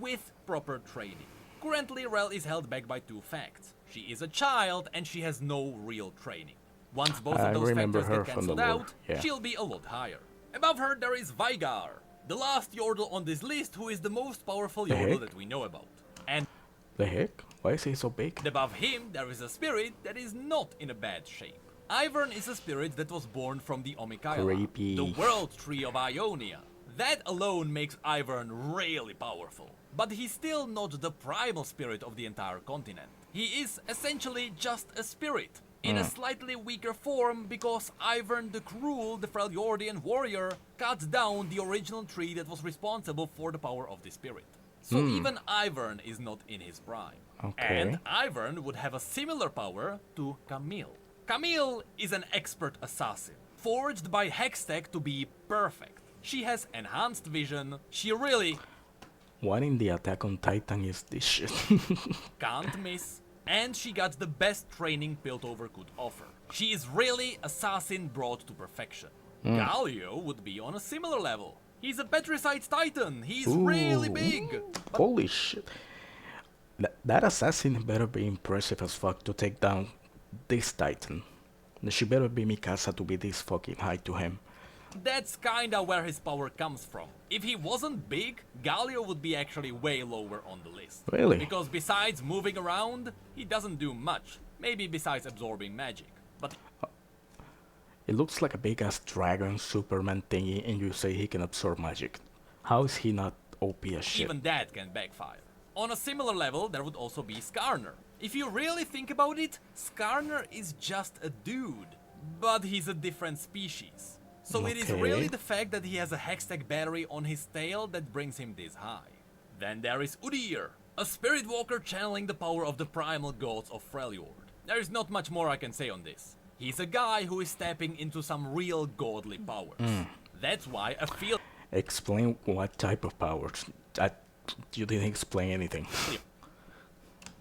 with proper training. Currently, Rel is held back by two facts. She is a child and she has no real training. Once both I of those remember factors her get from the cancelled lore, out, yeah. she'll be a lot higher. Above her there is Veigar, the last Yordle on this list who is the most powerful The Yordle heck? that we know about. And The heck? Why is he so big? above him there is a spirit that is not in a bad shape. Ivern is a spirit that was born from the Omikaila, Creepy. the world tree of Ionia. That alone makes Ivern really powerful. But he's still not the primal spirit of the entire continent. He is essentially just a spirit, in a slightly weaker form because Ivern the Cruel, the Freljordian warrior, cut down the original tree that was responsible for the power of the spirit. So even Ivern is not in his prime. Okay. And Ivern would have a similar power to Camille. Camille is an expert assassin, forged by Hextech to be perfect. She has enhanced vision, she really What in the Attack on Titan is this shit? can't miss, and she got the best training Piltover could offer. She is really assassin brought to perfection. Galio would be on a similar level. He's a Petricite Titan, he's really Ooh. big. Holy shit. That assassin better be impressive as fuck to take down this Titan. She better be Mikasa to be this fucking high to him. That's kinda where his power comes from. If he wasn't big, Galio would be actually way lower on the list. Really? Because besides moving around, he doesn't do much. Maybe besides absorbing magic. But It looks like a big ass dragon Superman thingy and you say he can absorb magic. How is he not OP as shit? even that can backfire. On a similar level, there would also be Skarner. If you really think about it, Skarner is just a dude, but he's a different species. So it is really the fact that he has a Hextech battery on his tail that brings him this high. Then there is Udyr, a spirit walker channeling the power of the primal gods of Freljord. There is not much more I can say on this. He's a guy who is tapping into some real godly powers. That's why a field... Explain what type of powers. You didn't explain anything.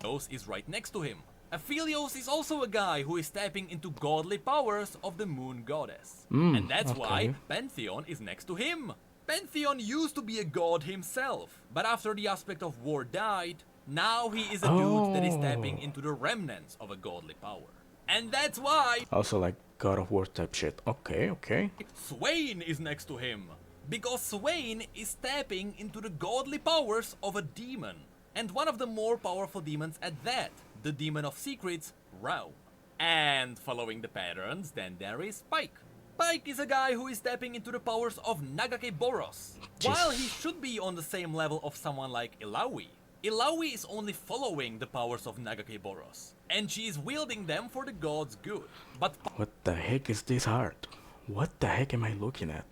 Aphelios is right next to him. Aphelios is also a guy who is tapping into godly powers of the moon goddess. And that's why Pantheon is next to him. Pantheon used to be a god himself, but after the aspect of war died, now he is a dude that is tapping into the remnants of a godly power. And that's why... Also like God of War type shit. Okay. Swain is next to him. Because Swain is tapping into the godly powers of a demon. And one of the more powerful demons at that. The demon of secrets, Raum. And following the patterns, then there is Pike. Pike is a guy who is tapping into the powers of Nagake Boros. While he should be on the same level of someone like Illaoi. Illaoi is only following the powers of Nagake Boros. And she is wielding them for the god's good. But what the heck is this art? What the heck am I looking at?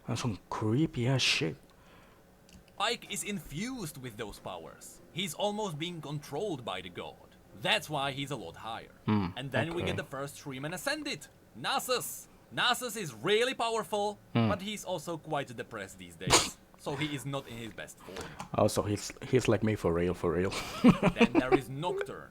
That's some creepy ass shit. Pike is infused with those powers. He's almost being controlled by the god. That's why he's a lot higher. And then we get the first Shreeman Ascended, Nasus. Nasus is really powerful, but he's also quite depressed these days. So he is not in his best form. Also, he's like me for real. Then there is Nocturne.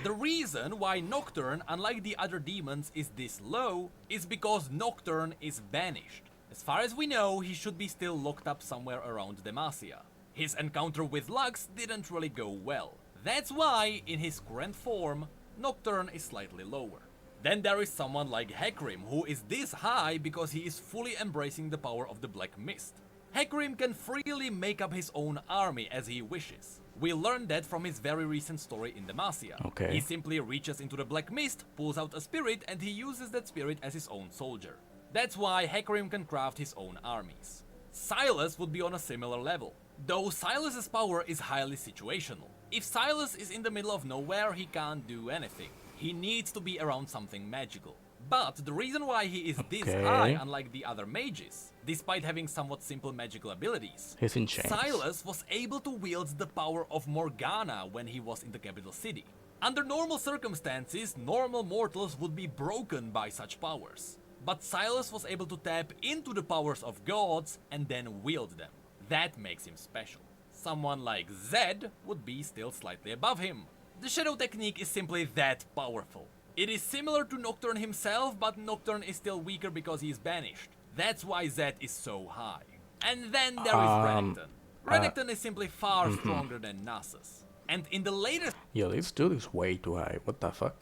The reason why Nocturne, unlike the other demons, is this low is because Nocturne is banished. As far as we know, he should be still locked up somewhere around Demacia. His encounter with Lux didn't really go well. That's why, in his current form, Nocturne is slightly lower. Then there is someone like Hecarim, who is this high because he is fully embracing the power of the Black Mist. Hecarim can freely make up his own army as he wishes. We learned that from his very recent story in Demacia. He simply reaches into the Black Mist, pulls out a spirit, and he uses that spirit as his own soldier. That's why Hecarim can craft his own armies. Silas would be on a similar level, though Silas's power is highly situational. If Silas is in the middle of nowhere, he can't do anything. He needs to be around something magical. But the reason why he is this high, unlike the other mages, despite having somewhat simple magical abilities, he's in chains. Silas was able to wield the power of Morgana when he was in the capital city. Under normal circumstances, normal mortals would be broken by such powers. But Silas was able to tap into the powers of gods and then wield them. That makes him special. Someone like Zed would be still slightly above him. The shadow technique is simply that powerful. It is similar to Nocturne himself, but Nocturne is still weaker because he is banished. That's why Zed is so high. And then there is Renekton. Renekton is simply far stronger than Nasus. And in the latest this dude is way too high. What the fuck?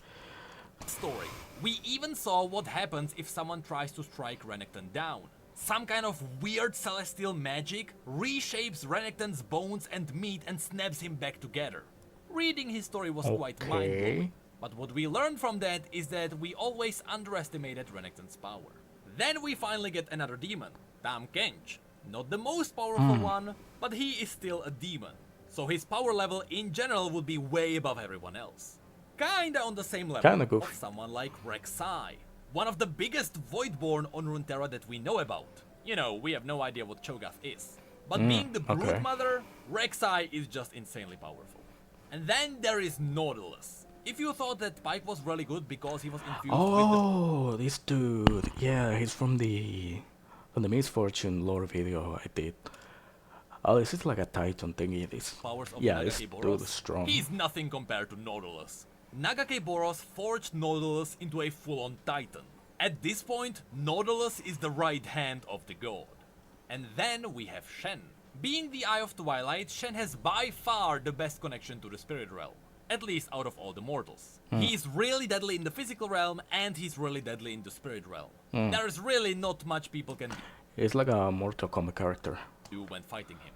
Story, we even saw what happens if someone tries to strike Renekton down. Some kind of weird celestial magic reshapes Renekton's bones and meat and snaps him back together. Reading his story was quite mind-blowing. But what we learned from that is that we always underestimated Renekton's power. Then we finally get another demon, Tahm Kench. Not the most powerful one, but he is still a demon. So his power level in general would be way above everyone else. Kinda on the same level of someone like Rek'Sai, one of the biggest Voidborn on Runeterra that we know about. You know, we have no idea what Cho'Gath is. But being the Broodmother, Rek'Sai is just insanely powerful. And then there is Nautilus. If you thought that Pike was really good because he was infused with this dude. Yeah, he's from the Misfortune lore video I did. Oh, this is like a Titan thingy. This powers of this dude is strong. He's nothing compared to Nautilus. Nagake Boros forged Nautilus into a full-on Titan. At this point, Nautilus is the right hand of the god. And then we have Shen. Being the Eye of Twilight, Shen has by far the best connection to the spirit realm. At least out of all the mortals. He's really deadly in the physical realm, and he's really deadly in the spirit realm. There's really not much people can He's like a Mortal Kombat character. do when fighting him.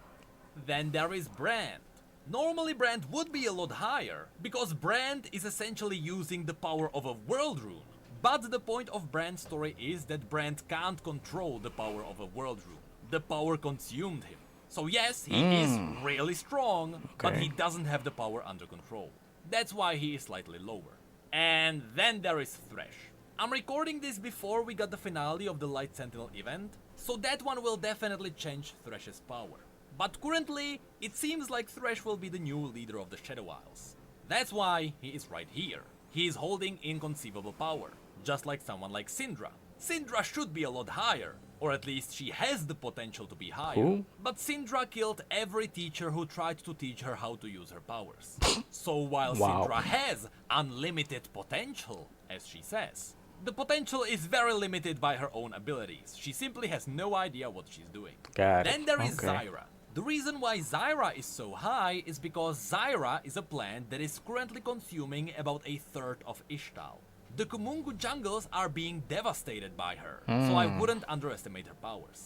Then there is Brand. Normally Brand would be a lot higher, because Brand is essentially using the power of a world rune. But the point of Brand's story is that Brand can't control the power of a world rune. The power consumed him. So yes, he is really strong, but he Okay. doesn't have the power under control. That's why he is slightly lower. And then there is Thresh. I'm recording this before we got the finale of the Light Sentinel event, so that one will definitely change Thresh's power. But currently, it seems like Thresh will be the new leader of the Shadow Isles. That's why he is right here. He is holding inconceivable power, just like someone like Syndra. Syndra should be a lot higher, or at least she has the potential to be higher. Who? But Syndra killed every teacher who tried to teach her how to use her powers. So while Wow. Syndra has unlimited potential, as she says, the potential is very limited by her own abilities. She simply has no idea what she's doing. Got it. Then there is Okay. Zyra. The reason why Zyra is so high is because Zyra is a plant that is currently consuming about a third of Ishtal. The Kumungu jungles are being devastated by her, so I wouldn't underestimate her powers.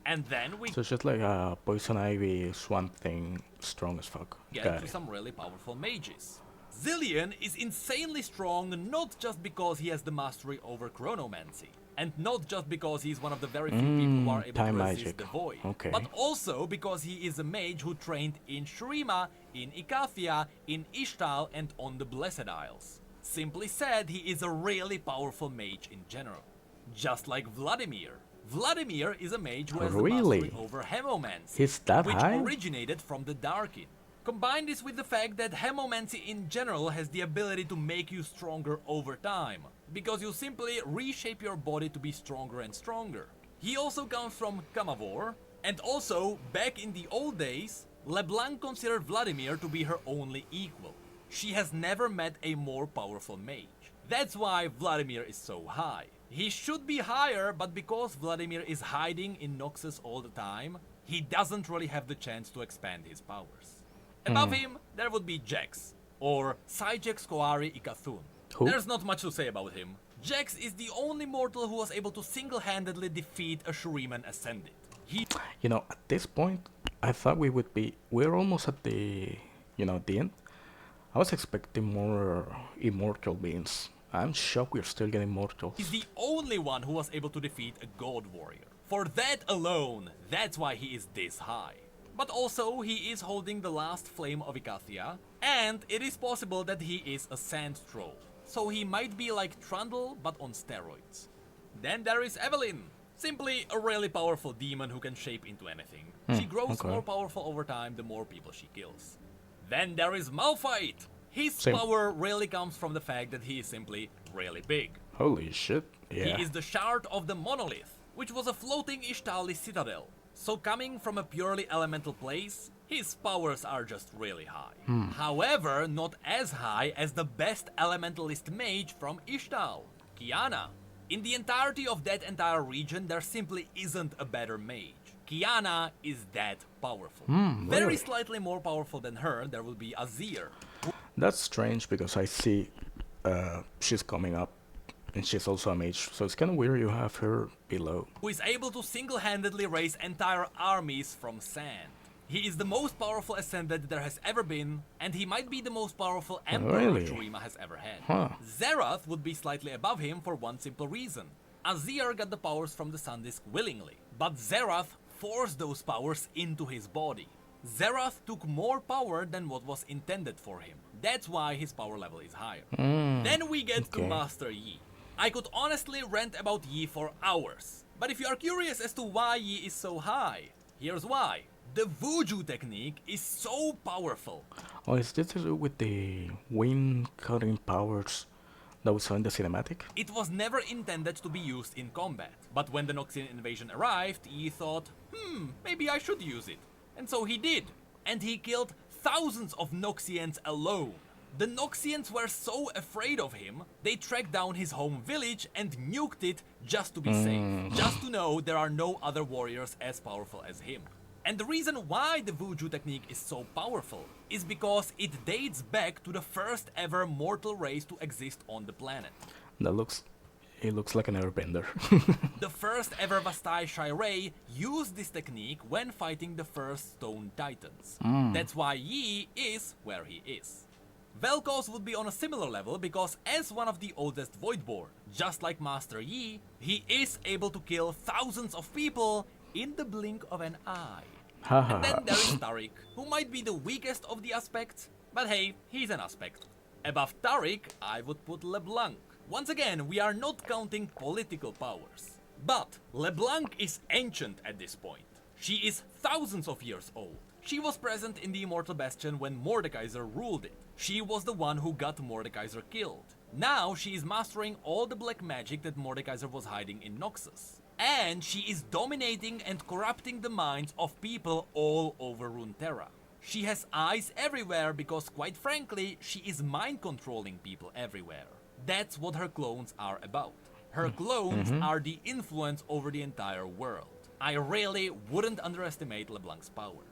And then we So it's just like Poison Ivy, Swamp Thing, strong as fuck. get Got to it. some really powerful mages. Zillion is insanely strong not just because he has the mastery over chronomancy, and not just because he's one of the very few people who are able to time resist magic. the void, Okay. but also because he is a mage who trained in Shurima, in Ikathia, in Ishtal, and on the Blessed Isles. Simply said, he is a really powerful mage in general. Just like Vladimir. Vladimir is a mage who has the Really? mastery over hemomancy, He's that which high? originated from the Darkin. Combine this with the fact that hemomancy in general has the ability to make you stronger over time, because you simply reshape your body to be stronger and stronger. He also comes from Kamavor, and also, back in the old days, LeBlanc considered Vladimir to be her only equal. She has never met a more powerful mage. That's why Vladimir is so high. He should be higher, but because Vladimir is hiding in Noxus all the time, he doesn't really have the chance to expand his powers. Above him, there would be Jax, or Syjax Koari Ikathun. Who? There's not much to say about him. Jax is the only mortal who was able to single-handedly defeat a Shuriman Ascended. He You know, at this point, I thought we're almost at the, the end. I was expecting more immortal beings. I'm shocked we're still getting mortals. is the only one who was able to defeat a God Warrior. For that alone, that's why he is this high. But also, he is holding the last flame of Ikathia, and it is possible that he is a sand troll. So he might be like Trundle, but on steroids. Then there is Evelyn. Simply a really powerful demon who can shape into anything. She grows okay. more powerful over time the more people she kills. Then there is Malphite. His Same. power really comes from the fact that he is simply really big. Holy shit. Yeah. He is the shard of the monolith, which was a floating Ishtali citadel. So coming from a purely elemental place, his powers are just really high. However, not as high as the best elementalist mage from Ishtal, Kiana. In the entirety of that entire region, there simply isn't a better mage. Kiana is that powerful. Very really? slightly more powerful than her, there will be Azir, That's strange because I see she's coming up and she's also a mage, so it's kind of weird you have her below. who is able to single-handedly raise entire armies from sand. He is the most powerful ascendant there has ever been, and he might be the most powerful emperor Really? Shurima has ever had. Huh. Zerath would be slightly above him for one simple reason. Azir got the powers from the Sun Disk willingly, but Zerath forced those powers into his body. Zerath took more power than what was intended for him. That's why his power level is higher. Then we get to okay. Master Yi. I could honestly rant about Yi for hours, but if you are curious as to why Yi is so high, here's why. The Vuju technique is so powerful. Oh, is this to do with the wind cutting powers that we saw in the cinematic? It was never intended to be used in combat, but when the Noxian invasion arrived, Yi thought, maybe I should use it. And so he did, and he killed thousands of Noxians alone. The Noxians were so afraid of him, they tracked down his home village and nuked it just to be safe, just to know there are no other warriors as powerful as him. And the reason why the Vuju technique is so powerful is because it dates back to the first ever mortal race to exist on the planet. It looks like an airbender. The first ever Vastai Shirei used this technique when fighting the first Stone Titans. That's why Yi is where he is. Vel'Koz would be on a similar level because as one of the oldest Voidborn, just like Master Yi, he is able to kill thousands of people in the blink of an eye. Ha ha And then there is ha. Tariq, who might be the weakest of the aspects, but hey, he's an aspect. Above Tariq, I would put LeBlanc. Once again, we are not counting political powers. But LeBlanc is ancient at this point. She is thousands of years old. She was present in the Immortal Bastion when Mordekaiser ruled it. She was the one who got Mordekaiser killed. Now she is mastering all the black magic that Mordekaiser was hiding in Noxus. And she is dominating and corrupting the minds of people all over Runeterra. She has eyes everywhere because, quite frankly, she is mind controlling people everywhere. That's what her clones are about. Her clones are the influence over the entire world. I really wouldn't underestimate LeBlanc's power.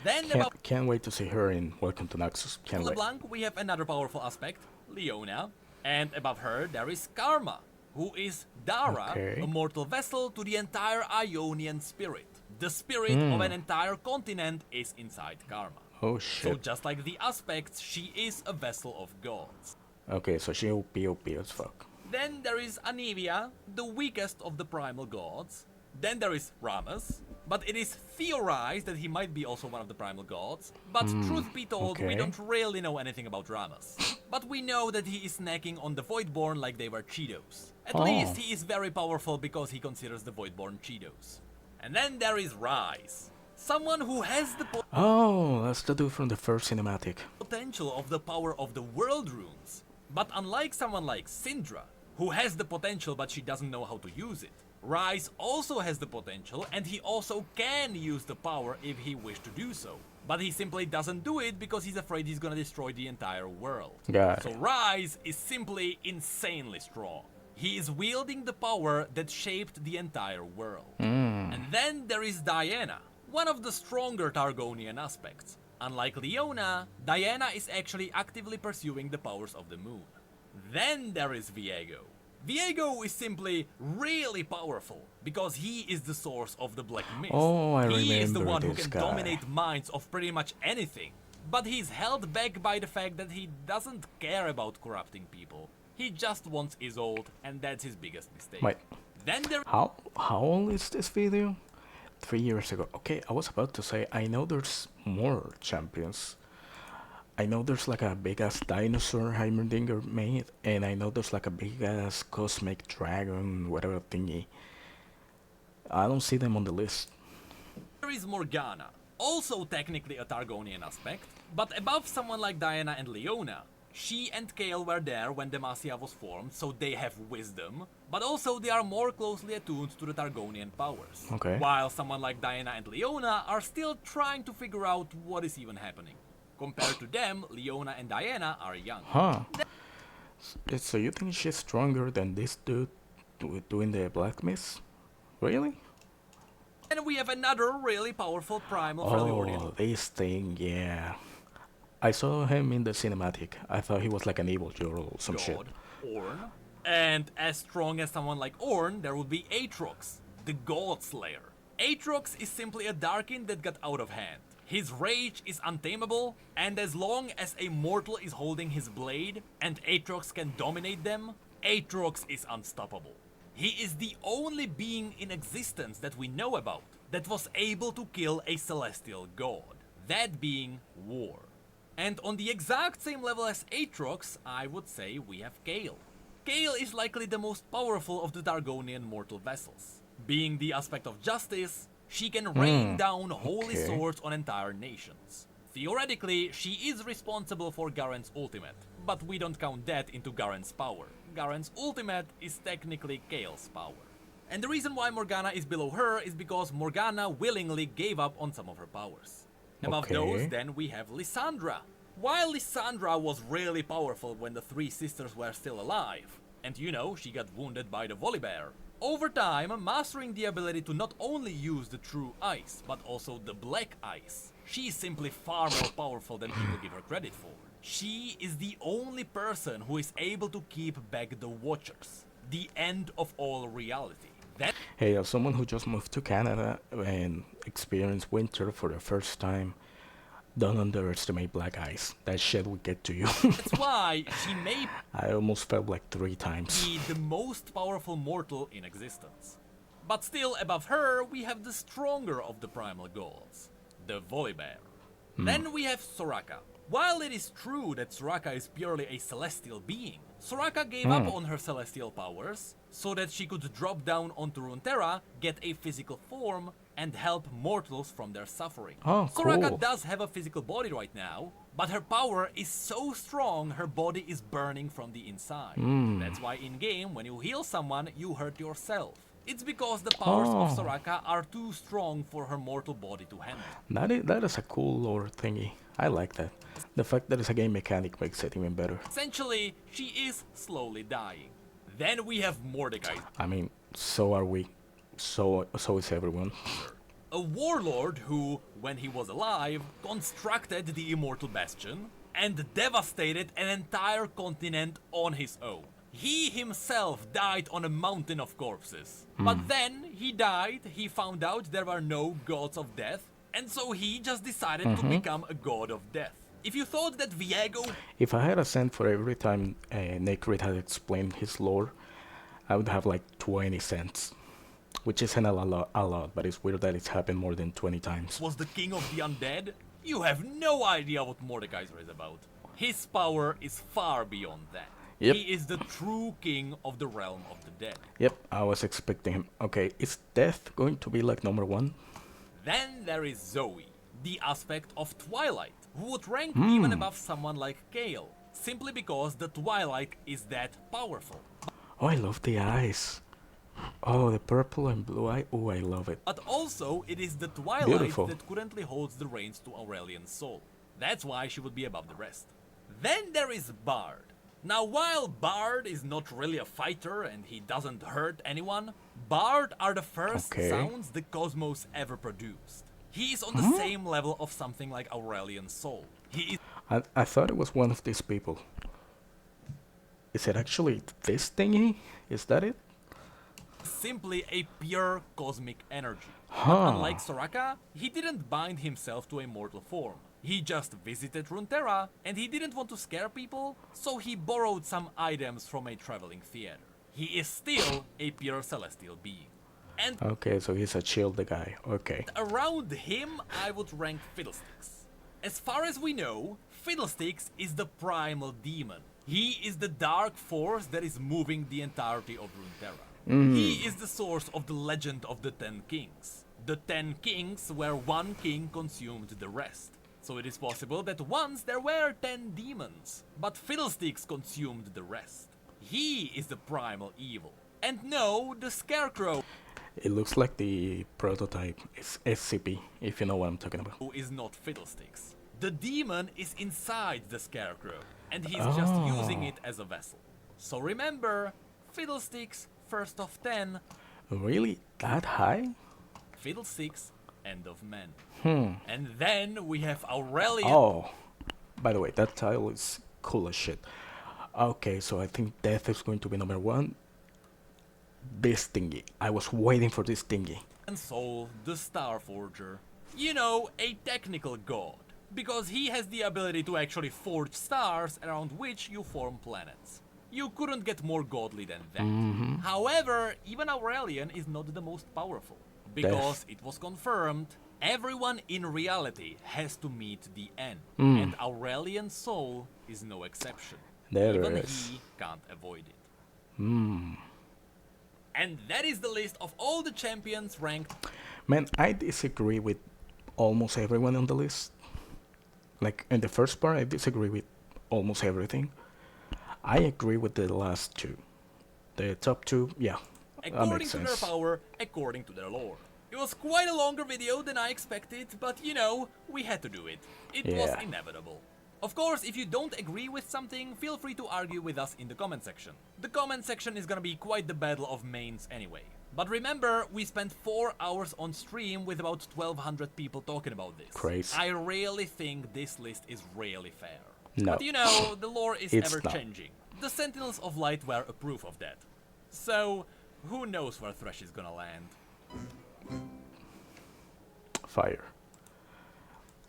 Then above Can't wait to see her in Welcome to Noxus. Can't wait. LeBlanc, we have another powerful aspect, Leona. And above her, there is Karma, who is Dara, Okay. a mortal vessel to the entire Ionian spirit. The spirit of an entire continent is inside Karma. Oh So shit. just like the aspects, she is a vessel of gods. Okay, so she OP as fuck. Then there is Anivia, the weakest of the primal gods. Then there is Rammus, but it is theorized that he might be also one of the primal gods. But truth be told, we okay. don't really know anything about Rammus. But we know that he is snacking on the Voidborn like they were Cheetos. At Oh. least he is very powerful because he considers the Voidborn Cheetos. And then there is Rise, someone who has the Oh, that's the dude from the first cinematic. potential of the power of the world runes. But unlike someone like Syndra, who has the potential but she doesn't know how to use it, Rise also has the potential and he also can use the power if he wished to do so. But he simply doesn't do it because he's afraid he's gonna destroy the entire world. Got So it. Rise is simply insanely strong. He is wielding the power that shaped the entire world. And then there is Diana, one of the stronger Targonian aspects. Unlike Leona, Diana is actually actively pursuing the powers of the moon. Then there is Viego. Viego is simply really powerful because he is the source of the Black Mist. Oh, I He is the remember one who this can guy. dominate minds of pretty much anything. But he's held back by the fact that he doesn't care about corrupting people. He just wants Isolde, and that's his biggest mistake. Wait, Then there how old is this video? 3 years ago. Okay, I was about to say, I know there's more champions. I know there's like a big ass dinosaur Heimerdinger made, and I know there's like a big ass cosmic dragon, whatever thingy. I don't see them on the list. is Morgana, also technically a Targonian aspect, but above someone like Diana and Leona. She and Kael were there when Demacia was formed, so they have wisdom, but also they are more closely attuned to the Targonian powers. Okay. While someone like Diana and Leona are still trying to figure out what is even happening. Compared to them, Leona and Diana are young. Huh. So you think she's stronger than this dude doing the Black Mist? Really? And we have another really powerful primal Freljordian. Oh, this thing, yeah. I saw him in the cinematic. I thought he was like an evil Jor or some shit. God, Ornn. And as strong as someone like Ornn, there would be Aatrox, the God Slayer. Aatrox is simply a Darkin that got out of hand. His rage is untamable, and as long as a mortal is holding his blade and Aatrox can dominate them, Aatrox is unstoppable. He is the only being in existence that we know about that was able to kill a celestial god, that being War. And on the exact same level as Aatrox, I would say we have Kael. Kael is likely the most powerful of the Targonian mortal vessels. Being the aspect of justice, she can rain down holy okay. swords on entire nations. Theoretically, she is responsible for Garen's ultimate, but we don't count that into Garen's power. Garen's ultimate is technically Kael's power. And the reason why Morgana is below her is because Morgana willingly gave up on some of her powers. Above Okay. those, then we have Lysandra. While Lysandra was really powerful when the three sisters were still alive, and you know, she got wounded by the Volibear, over time, mastering the ability to not only use the true ice, but also the black ice, she is simply far more powerful than people give her credit for. She is the only person who is able to keep back the Watchers, the end of all reality. That Hey, as someone who just moved to Canada and experienced winter for the first time, don't underestimate black ice. That shit will get to you. That's why she may I almost felt like 3 times. be the most powerful mortal in existence. But still above her, we have the stronger of the primal gods, the Volibear. Then we have Soraka. While it is true that Soraka is purely a celestial being, Soraka gave up on her celestial powers so that she could drop down onto Runeterra, get a physical form, and help mortals from their suffering. Oh, Soraka cool. does have a physical body right now, but her power is so strong her body is burning from the inside. That's why in-game, when you heal someone, you hurt yourself. It's because the powers of Soraka are too strong for her mortal body to handle. That is a cool lore thingy. I like that. The fact that it's a game mechanic makes it even better. Essentially, she is slowly dying. Then we have Mordecai, I mean, so are we. So is everyone. a warlord who, when he was alive, constructed the Immortal Bastion and devastated an entire continent on his own. He himself died on a mountain of corpses. But then he died, he found out there were no gods of death, and so he just decided to become a god of death. If you thought that Viego... If I had a cent for every time Necrit had explained his lore, I would have like 20 cents. Which isn't a lot, but it's weird that it's happened more than 20 times. was the king of the undead, you have no idea what Mordekaiser is about. His power is far beyond that. Yep. He is the true king of the realm of the dead. Yep, I was expecting him. Okay, is death going to be like number one? Then there is Zoe, the aspect of Twilight, who would rank even above someone like Gale, simply because the Twilight is that powerful. Oh, I love the eyes. Oh, the purple and blue eye. Oh, I love it. But also, it is the Twilight Beautiful. that currently holds the reins to Aurelian's soul. That's why she would be above the rest. Then there is Bard. Now, while Bard is not really a fighter and he doesn't hurt anyone, Bard are the first Okay. sounds the cosmos ever produced. He is on the same level of something like Aurelian's soul. He is I thought it was one of these people. Is it actually this thingy? Is that it? simply a pure cosmic energy. But Huh. unlike Soraka, he didn't bind himself to a mortal form. He just visited Runeterra, and he didn't want to scare people, so he borrowed some items from a traveling theater. He is still a pure celestial being. And Okay, so he's a chill the guy. Okay. around him, I would rank Fiddlesticks. As far as we know, Fiddlesticks is the primal demon. He is the dark force that is moving the entirety of Runeterra. He is the source of the legend of the 10 kings. The 10 kings where one king consumed the rest. So it is possible that once there were 10 demons, but Fiddlesticks consumed the rest. He is the primal evil. And no, the Scarecrow It looks like the prototype is SCP, if you know what I'm talking about. is not Fiddlesticks. The demon is inside the Scarecrow, and he's just using it as a vessel. So remember, Fiddlesticks, first of 10, Really? That high? Fiddlesticks, end of men. And then we have Aurelian. Oh, by the way, that tile is cool as shit. Okay, so I think death is going to be number one. This thingy. I was waiting for this thingy. And Soul, the Star Forger. You know, a technical god, because he has the ability to actually forge stars around which you form planets. You couldn't get more godly than that. However, even Aurelian is not the most powerful, because it was confirmed everyone in reality has to meet the end, and Aurelian's soul is no exception. There even is. he can't avoid it. And that is the list of all the champions ranked. Man, I disagree with almost everyone on the list. Like, in the first part, I disagree with almost everything. I agree with the last two. The top two, yeah, that According makes to their sense. power, according to their lore. It was quite a longer video than I expected, but you know, we had to do it. It was Yeah. inevitable. Of course, if you don't agree with something, feel free to argue with us in the comment section. The comment section is gonna be quite the battle of mains anyway. But remember, we spent 4 hours on stream with about 1200 people talking about this. Crazy. I really think this list is really fair. No. But you know, the lore is It's ever not. changing. The Sentinels of Light were a proof of that. So, who knows where Thresh is gonna land? Fire.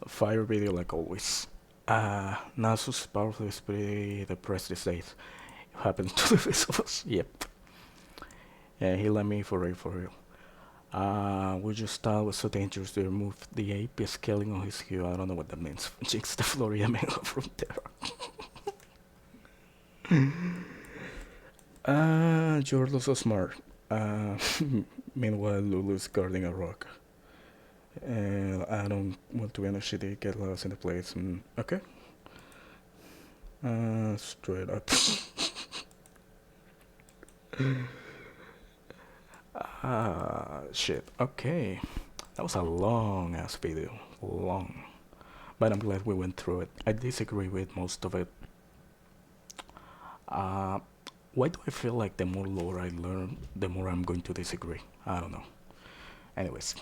Fire video like always. Nasus powerful is pretty depressed these days. It happens to the rest of us. Yep. Yeah, he let me for real, for real. We just style was so dangerous to remove the AP scaling on his hue. I don't know what that means. Jinx the Floria man from there. You're so smart. Uh, Meanwhile, Lulu's guarding a rock. And I don't want to energy to get lost in the place. Okay. Straight up. Shit. Okay. That was a long ass video. Long. But I'm glad we went through it. I disagree with most of it. Uh, why do I feel like the more lore I learn, the more I'm going to disagree? I don't know. Anyways.